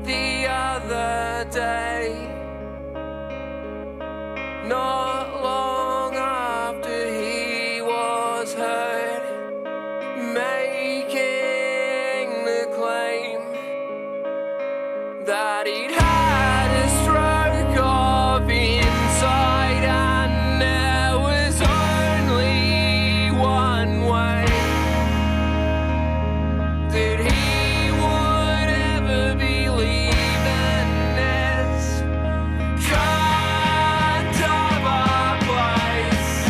the other day. Not long after he was heard making the claim that he'd had a stroke of insight and there was only one way that he would ever believe in this kind of a place.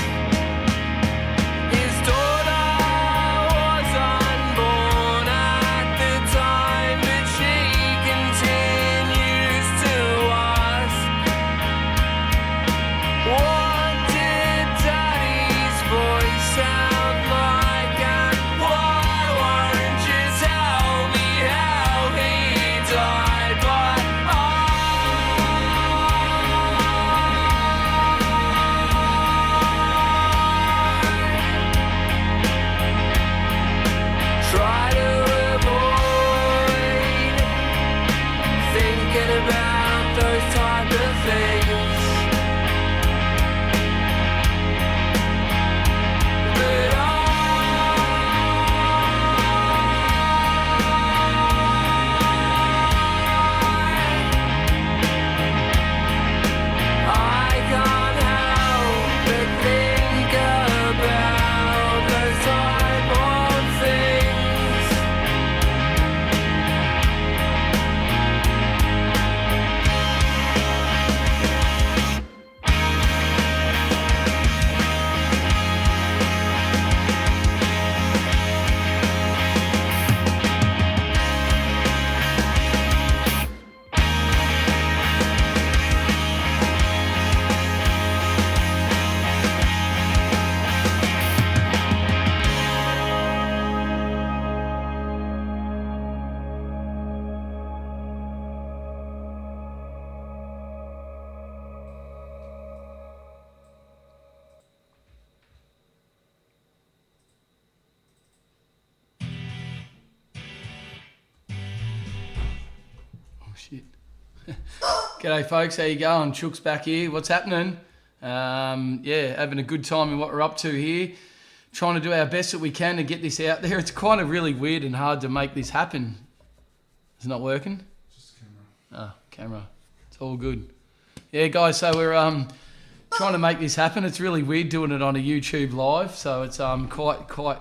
His daughter was unborn at the time, but she continues to ask, what did Daddy's voice sound like, and why won't you tell me how he died? But try to avoid thinking about those type of things. But I can't help but think about those type of things. Oh, shit. G'day, folks. How you going? Chook's back here. What's happening? Yeah, having a good time in what we're up to here. Trying to do our best that we can to get this out there. It's kind of really weird and hard to make this happen. Is it not working? Just camera. Oh, camera. It's all good. Yeah, guys, so we're trying to make this happen. It's really weird doing it on a YouTube live, so it's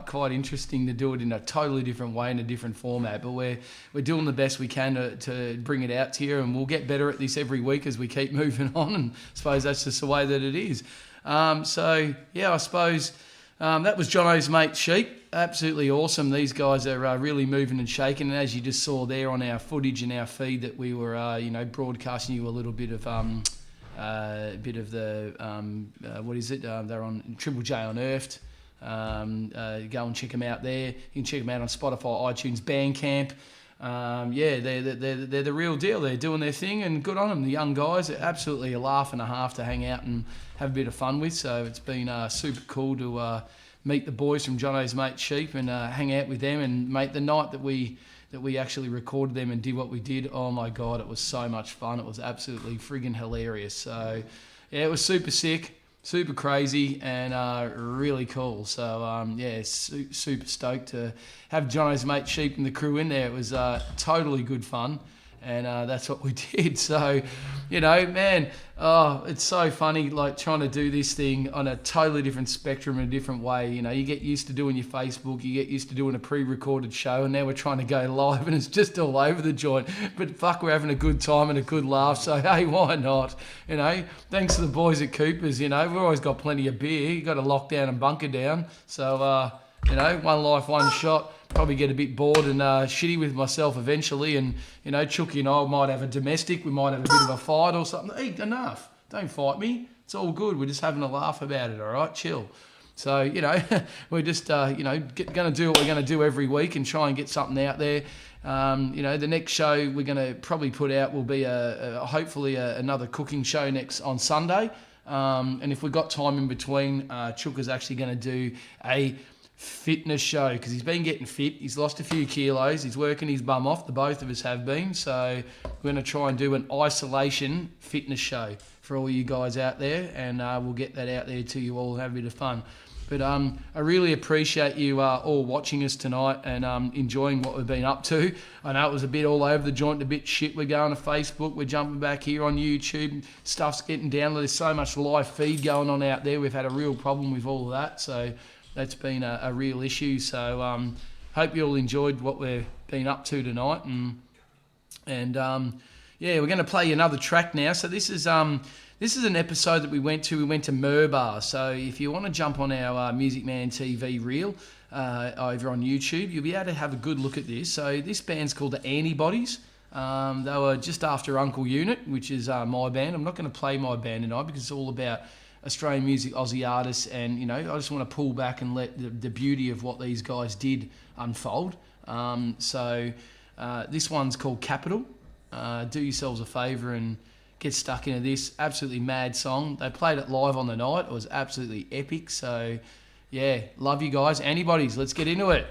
quite interesting to do it in a totally different way, in a different format. But we're doing the best we can to bring it out to you, and we'll get better at this every week as we keep moving on. And I suppose that's just the way that it is. So yeah, I suppose that was Jono's mate Sheep. Absolutely awesome. These guys are really moving and shaking, and as you just saw there on our footage and our feed that we were broadcasting you a little bit of the what is it? They're on Triple J Unearthed. Go and check them out there. You can check them out on Spotify, iTunes, Bandcamp. Yeah, they're the real deal. They're doing their thing, and good on them. The young guys are absolutely a laugh and a half to hang out and have a bit of fun with. So it's been super cool to meet the boys from Jono's mate Sheep and hang out with them. And mate, the night that we actually recorded them and did what we did, oh my God, it was so much fun. It was absolutely friggin' hilarious. So yeah, it was super sick, super crazy, and really cool. So yeah, super stoked to have Jono's mate Sheep and the crew in there. It was totally good fun. And that's what we did. So, you know, man, oh, it's so funny, like trying to do this thing on a totally different spectrum in a different way. You know, you get used to doing your Facebook, you get used to doing a pre-recorded show, and now we're trying to go live, and it's just all over the joint. But fuck, we're having a good time and a good laugh. So, hey, why not? You know, thanks to the boys at Cooper's, you know, we've always got plenty of beer. You got to lock down and bunker down. So, you know, one life, one shot. Probably get a bit bored and shitty with myself eventually, and you know, Chooky and I might have a domestic, we might have a bit of a fight or something. Hey, enough! Don't fight me. It's all good. We're just having a laugh about it. All right, chill. So you know, we're just you know going to do what we're going to do every week and try and get something out there. You know, the next show we're going to probably put out will be hopefully another cooking show next on Sunday. And if we've got time in between, Chooka's actually going to do a fitness show because he's been getting fit. He's lost a few kilos. He's working his bum off. The both of us have been. So we're going to try and do an isolation fitness show for all you guys out there, and we'll get that out there to you all and have a bit of fun. But I really appreciate you all watching us tonight and enjoying what we've been up to. I know it was a bit all over the joint, a bit shit. We're going to Facebook. We're jumping back here on YouTube. Stuff's getting downloaded. There's so much live feed going on out there. We've had a real problem with all of that. So that's been a real issue. So hope you all enjoyed what we've been up to tonight. And yeah, we're going to play another track now. So this is an episode that we went to. We went to Murbar. So if you want to jump on our Music Man TV reel over on YouTube, you'll be able to have a good look at this. So this band's called the Antibodies. They were just after Uncle Unit, which is my band. I'm not going to play my band tonight because it's all about Australian music, Aussie artists, and you know, I just want to pull back and let the beauty of what these guys did unfold. So this one's called Capital. Do yourselves a favour and get stuck into this absolutely mad song. They played it live on the night. It was absolutely epic. So yeah, love you guys. Antibodies, let's get into it.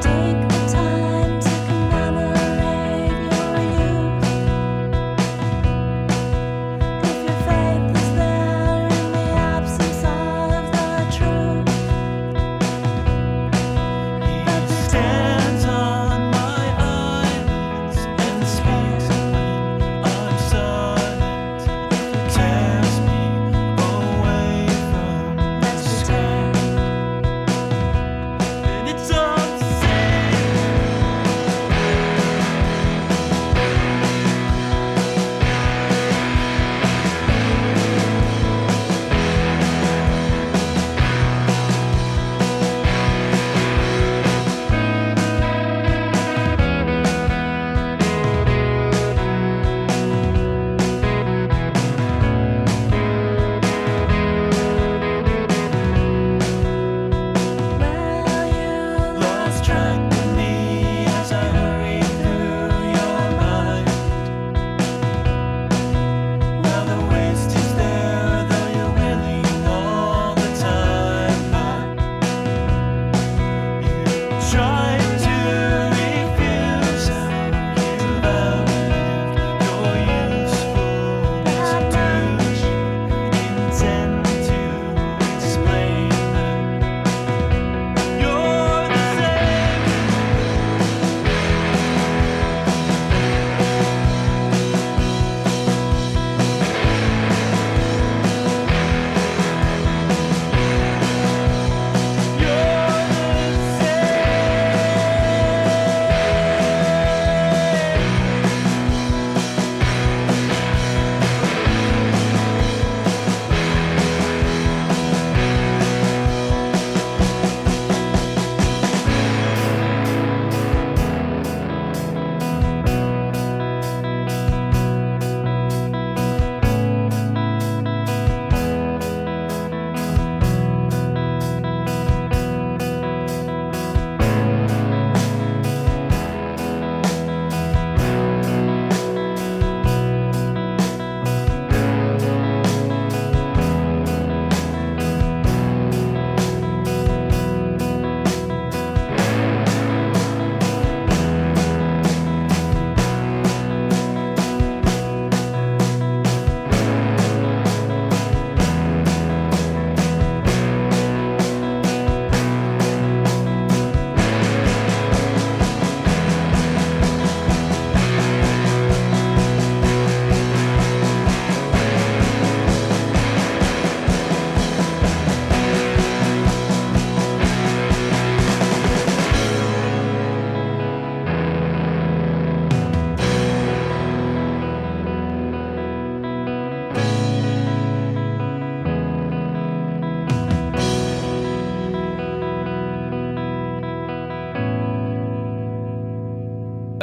Take the time.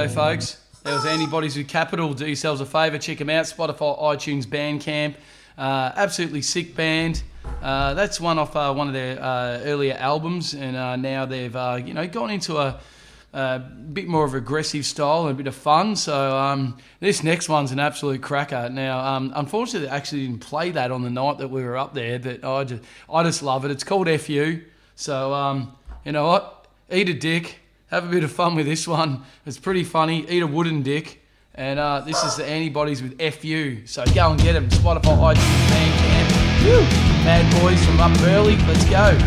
go, folks. There was Antibodies with Capital. Do yourselves a favour, check them out. Spotify, iTunes, Bandcamp. Absolutely sick band. That's one off one of their earlier albums, and now they've gone into a bit more of aggressive style and a bit of fun. So this next one's an absolute cracker. Now, unfortunately, they actually didn't play that on the night that we were up there, but I just love it. It's called FU. So you know what? Eat a dick. Have a bit of fun with this one. It's pretty funny. Eat a wooden dick. And this is the Antibodies with FU. So go and get them. Spotify, iTunes, Bandcamp. Woo! Bad boys from up early. Let's go.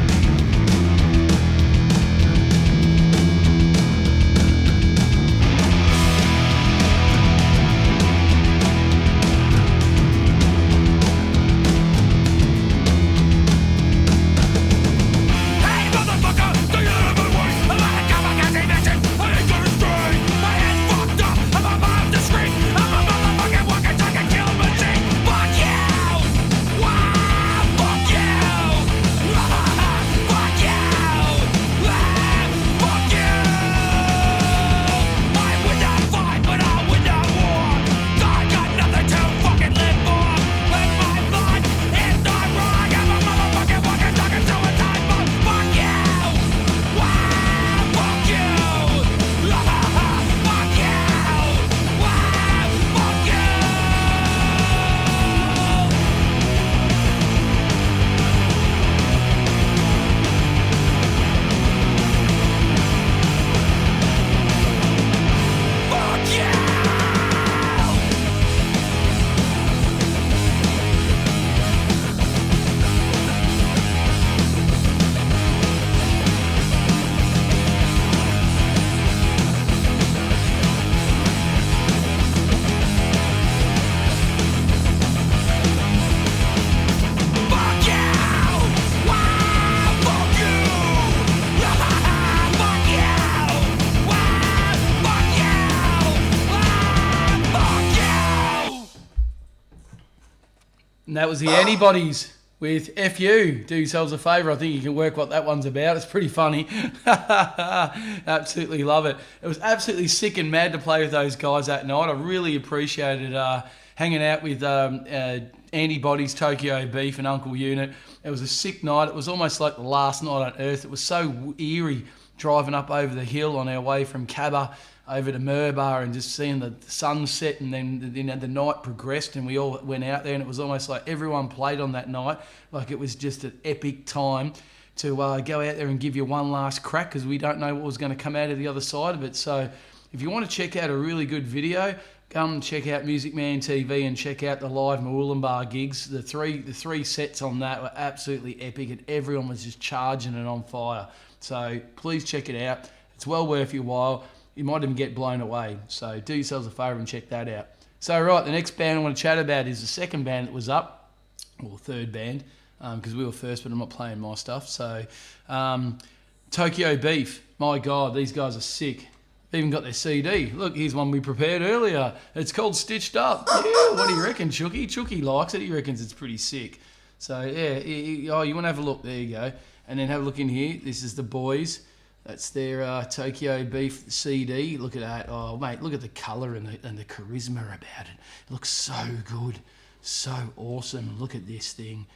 And that was the Antibodies with FU. Do yourselves a favour. I think you can work what that one's about. It's pretty funny. Absolutely love it. It was absolutely sick and mad to play with those guys that night. I really appreciated hanging out with Antibodies, Tokyo Beef and Uncle Unit. It was a sick night. It was almost like the last night on earth. It was so eerie driving up over the hill on our way from Cabba over to Murbar and just seeing the sunset, and then the night progressed and we all went out there, and it was almost like everyone played on that night. Like it was just an epic time to go out there and give you one last crack, because we don't know what was going to come out of the other side of it. So if you want to check out a really good video, come and check out Music Man TV and check out the live Murwillumbah gigs. The three sets on that were absolutely epic, and everyone was just charging and on fire. So please check it out. It's well worth your while. You might even get blown away. So do yourselves a favour and check that out. So right, the next band I want to chat about is the second band that was up, or third band, because we were first, but I'm not playing my stuff. So Tokyo Beef. My God, these guys are sick. They've even got their CD. Look, here's one we prepared earlier. It's called Stitched Up. Yeah, what do you reckon, Chucky? Chucky likes it. He reckons it's pretty sick. So yeah, you want to have a look? There you go. And then have a look in here. This is the boys. That's their Tokyo Beef CD. Look at that. Oh, mate, look at the colour and the charisma about it. It looks so good. So awesome. Look at this thing.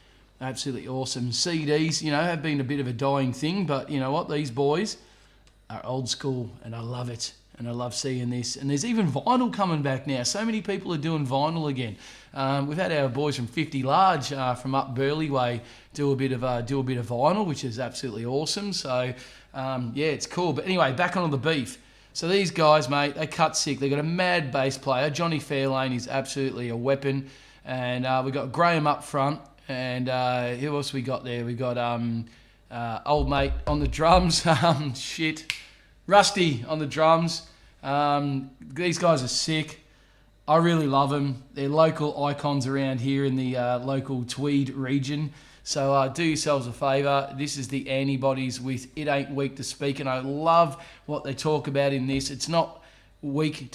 Absolutely awesome. CDs, have been a bit of a dying thing, but you know what? These boys are old school, and I love it. And I love seeing this. And there's even vinyl coming back now. So many people are doing vinyl again. We've had our boys from 50 Large from up Burleigh Way do a bit of vinyl, which is absolutely awesome. So yeah, it's cool. But anyway, back on the beef. So these guys, mate, they cut sick. They've got a mad bass player. Johnny Fairlane is absolutely a weapon. And we've got Graham up front. And who else we got there? We got old mate on the drums. Rusty on the drums. These guys are sick. I really love them. They're local icons around here in the local Tweed region. So do yourselves a favour. This is the Antibodies with It Ain't Weak to Speak, and I love what they talk about in this. It's not weak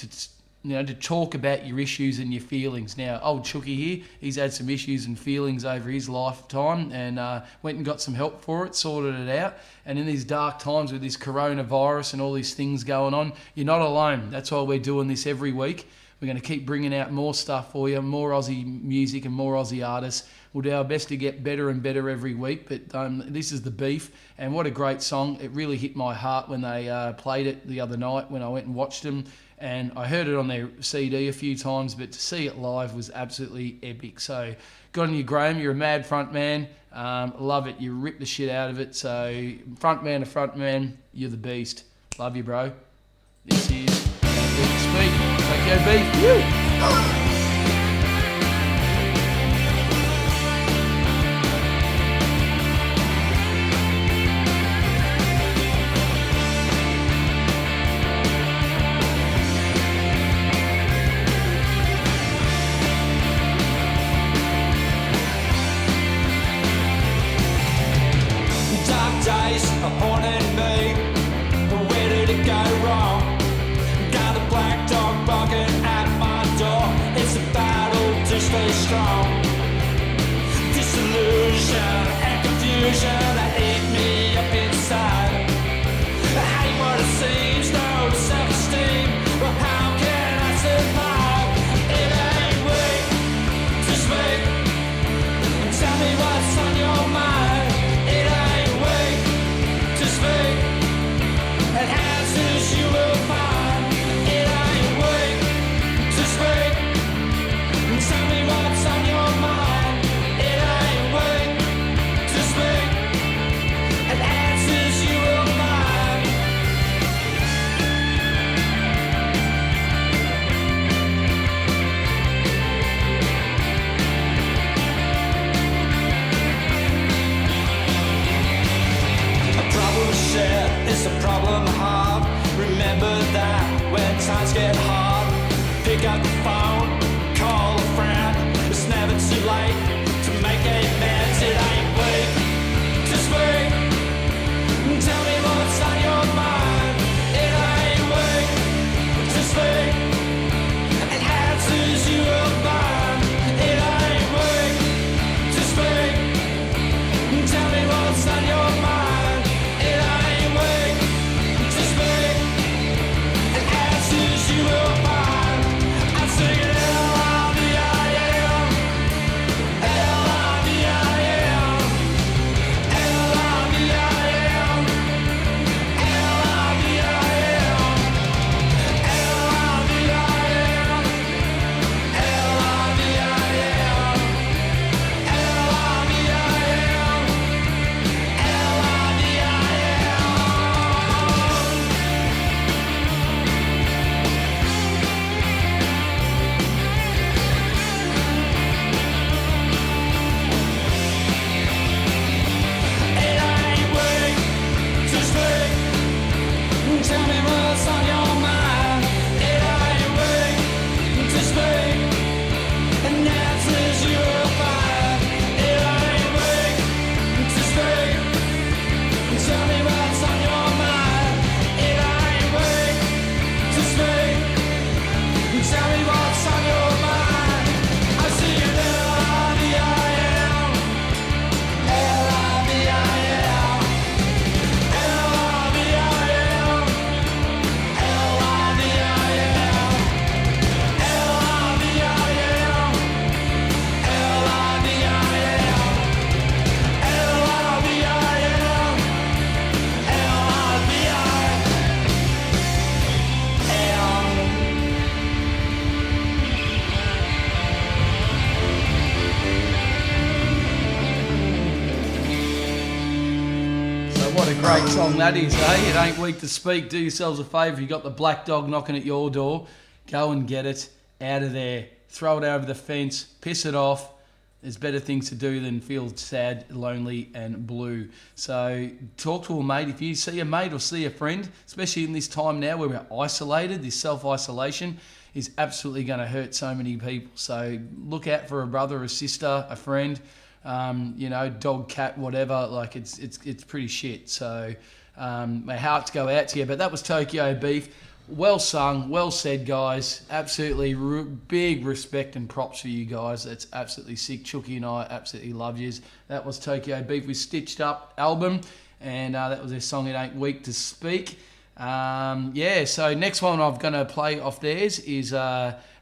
to talk about your issues and your feelings. Now, old Chooky here, he's had some issues and feelings over his lifetime and went and got some help for it, sorted it out. And in these dark times with this coronavirus and all these things going on, you're not alone. That's why we're doing this every week. We're going to keep bringing out more stuff for you, more Aussie music and more Aussie artists. We'll do our best to get better and better every week, but this is The Beef, and what a great song. It really hit my heart when they played it the other night when I went and watched them, and I heard it on their CD a few times, but to see it live was absolutely epic. So good on you, Graham. You're a mad front man. Love it. You rip the shit out of it. So front man to front man, you're the beast. Love you, bro. This is Speak. Tokyo Beef. Woo! Dark days are haunting me, but where did it go wrong? Got a black dog barking at my door. It's a battle to stay strong. Disillusion and confusion that eat me up inside. I hate what it seems, no self-esteem. Well, how can I survive? It ain't weak to speak. Tell me what's on your mind. It ain't weak to speak. And answers you will find. It ain't weak to speak. Tell me what's on your mind. It ain't weak to speak. And answers you will find. A problem shared is a problem halved. Remember that when times get hard, pick up the phone, call a friend. It's never too late to make amends. It ain't weak to speak. Tell me what's on your mind. It ain't weak to speak. And answers you will find. It ain't weak to speak. Tell me what's on your mind. It ain't weak to speak. And answers you will find. I'm singing L-I-V-I-M. L-I-V-I-M. L-I-V-I-M. L-I-V-I-M. L-I-V-I-M. L-I-V-I-M. Tell me what's on your mind. It ain't weak to speak. And answers you will find. It ain't weak to speak. Tell me what's on your mind. It ain't weak to speak. Tell me what's on your mind. I see you L-I-V-I-M. L-I-V-I-M. L-I-V-I-M. L-I-V-I-M. L-I-V-I-M. L-I-V-I-M. L-I-V-I-M. So what a great song that is, eh? It ain't weak to speak. Do yourselves a favour. You got the black dog knocking at your door. Go and get it out of there. Throw it over the fence. Piss it off. There's better things to do than feel sad, lonely and blue. So talk to a mate. If you see a mate or see a friend, especially in this time now where we're isolated, this self-isolation is absolutely going to hurt so many people. So look out for a brother, a sister, a friend, dog, cat, whatever. Like it's pretty shit. So my hearts go out to you. But that was Tokyo Beef. Well sung, well said, guys. Absolutely big respect and props for you guys. That's absolutely sick. Chucky and I absolutely love yous. That was Tokyo Beef with Stitched Up album, and that was their song It Ain't Weak to Speak. So next one I'm going to play off theirs is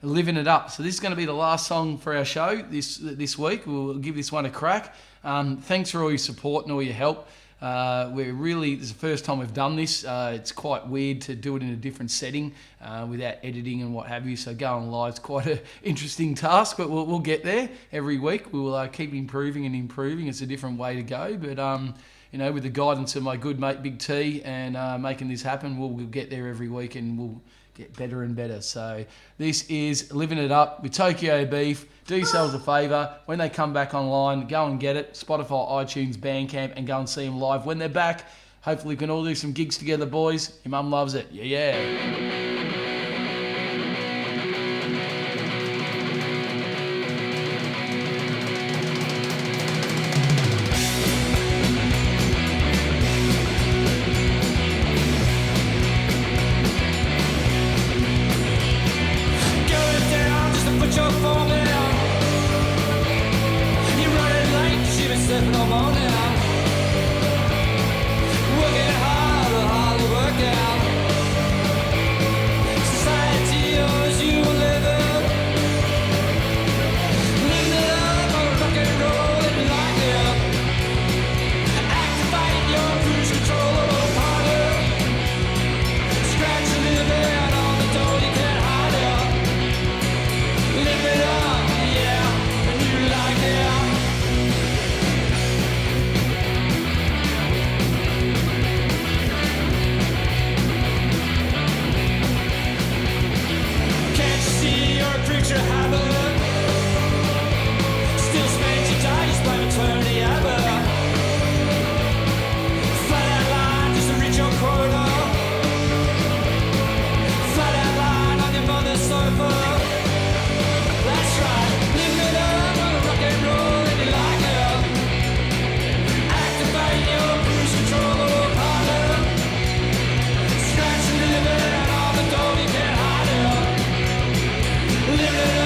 Living It Up. So this is going to be the last song for our show this week. We'll give this one a crack. Thanks for all your support and all your help. This is the first time we've done this. It's quite weird to do it in a different setting without editing and what have you. So going live is quite an interesting task, but we'll get there every week. We will keep improving and improving. It's a different way to go, but with the guidance of my good mate Big T and making this happen, we'll get there every week and we'll get better and better. So this is Living It Up with Tokyo Beef. Do yourselves a favour, when they come back online, go and get it. Spotify, iTunes, Bandcamp, and go and see them live when they're back. Hopefully we can all do some gigs together, boys. Your mum loves it. Yeah. Living